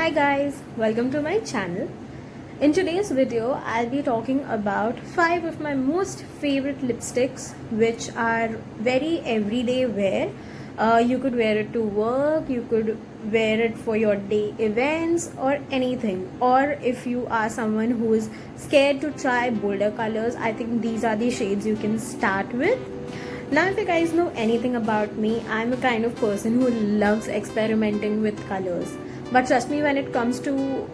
Hi guys, welcome to my channel. In today's video, I'll be talking about 5 of my most favorite lipsticks which are very everyday wear. You could wear it to work, you could wear it for your day events or anything. Or if you are someone who is scared to try bolder colors, I think these are the shades you can start with. Now, if you guys know anything about me, I'm a kind of person who loves experimenting with colors. But trust me, when it comes to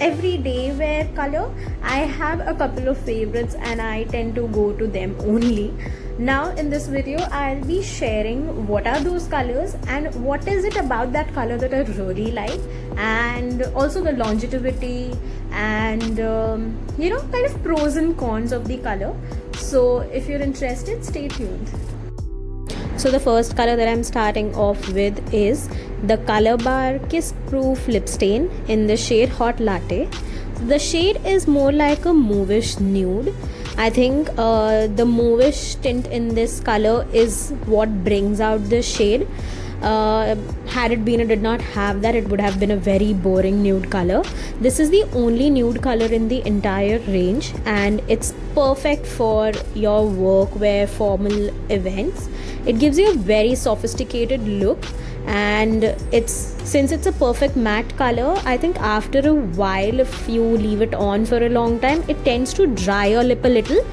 everyday wear color, I have a couple of favorites and I tend to go to them only. Now in this video, I'll be sharing what are those colors and what is it about that color that I really like, and also the longevity and kind of pros and cons of the color. So if you're interested, stay tuned. So the first color that I'm starting off with is the Color Bar Kiss Proof Lip Stain in the shade Hot Latte. The shade is more like a mauvish nude. I think the mauvish tint in this color is what brings out the shade. Had it been, it did not have that, it would have been a very boring nude color. This is the only nude color in the entire range and it's perfect for your work wear, formal events. It gives you a very sophisticated look, and since it's a perfect matte color, I think after a while, if you leave it on for a long time, it tends to dry your lip a little.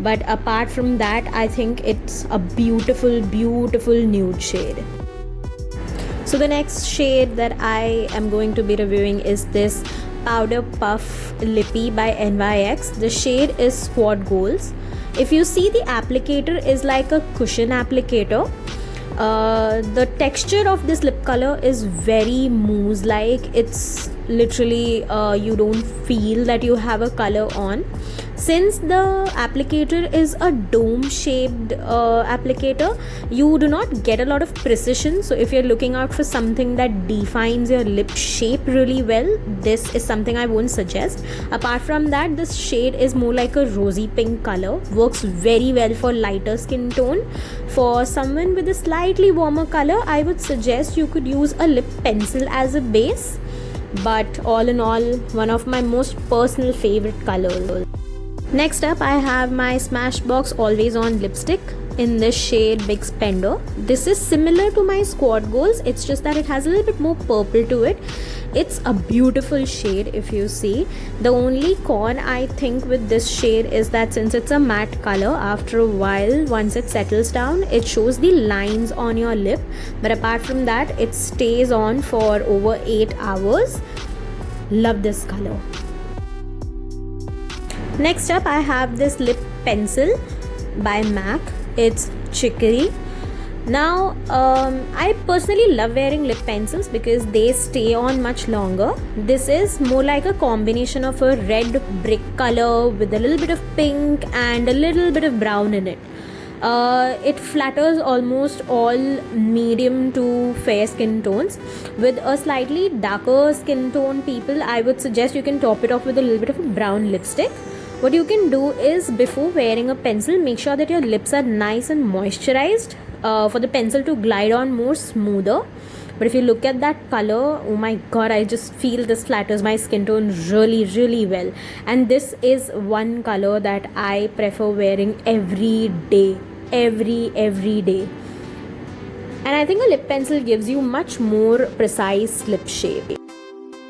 But apart from that, I think it's a beautiful nude shade. So the next shade that I am going to be reviewing is this Powder Puff Lippy by NYX. The shade is Squad Goals. If you see, the applicator is like a cushion applicator. The texture of this lip color is very mousse like. It's literally you don't feel that you have a color on. Since the applicator is a dome shaped applicator, you do not get a lot of precision. So if you're looking out for something that defines your lip shape really well, this is something I won't suggest. Apart from that, this shade is more like a rosy pink color, works very well for lighter skin tone. For someone with a slightly warmer color, I would suggest you could use a lip pencil as a base. But all in all, one of my most personal favorite colors. Next up, I have my Smashbox Always On lipstick in the shade Big Spender. This is similar to my Squad Goals, it's just that it has a little bit more purple to it. It's a beautiful shade if you see. The only con I think with this shade is that since it's a matte color, after a while, once it settles down, it shows the lines on your lip. But apart from that, it stays on for over 8 hours. Love this color. Next up, I have this lip pencil by MAC. It's Chicory. Now, I personally love wearing lip pencils because they stay on much longer. This is more like a combination of a red brick color with a little bit of pink and a little bit of brown in it. It flatters almost all medium to fair skin tones. With a slightly darker skin tone people, I would suggest you can top it off with a little bit of a brown lipstick. What you can do is, before wearing a pencil, make sure that your lips are nice and moisturized for the pencil to glide on more smoother. But if you look at that color, oh my god, I just feel this flatters my skin tone really well. And this is one color that I prefer wearing every day, every day. And I think a lip pencil gives you much more precise lip shape.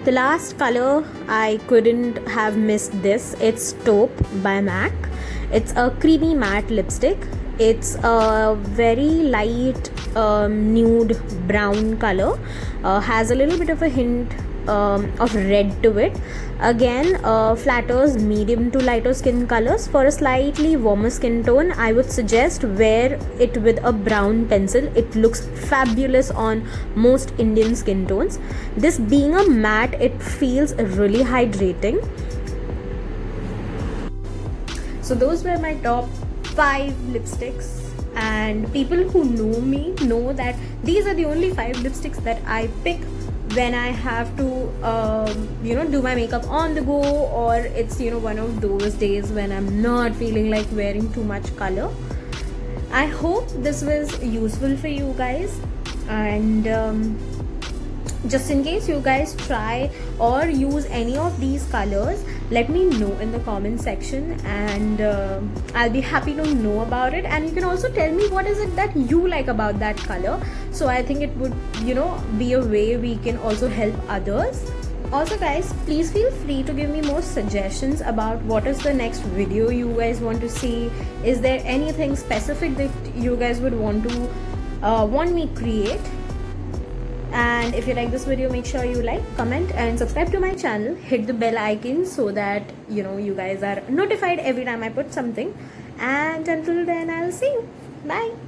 The last color, I couldn't have missed this. It's Taupe by MAC. It's a creamy matte lipstick. It's a very light nude brown color. Has a little bit of a hint of red to it. Again, flatters medium to lighter skin colors. For a slightly warmer skin tone, I would suggest wear it with a brown pencil. It looks fabulous on most Indian skin tones. This being a matte, it feels really hydrating. So those were my top 5 lipsticks, and people who know me know that these are the only 5 lipsticks that I pick when I have to do my makeup on the go, or it's one of those days when I'm not feeling like wearing too much color. I hope this was useful for you guys, and just in case you guys try or use any of these colors, let me know in the comment section, and I'll be happy to know about it. And you can also tell me what is it that you like about that color, so I think it would, you know, be a way we can also help others. Also guys, please feel free to give me more suggestions about what is the next video you guys want to see. Is there anything specific that you guys would want me create? And if you like this video, make sure you like, comment and subscribe to my channel. Hit the bell icon so that you know you guys are notified every time I put something. And until then, I'll see you. Bye.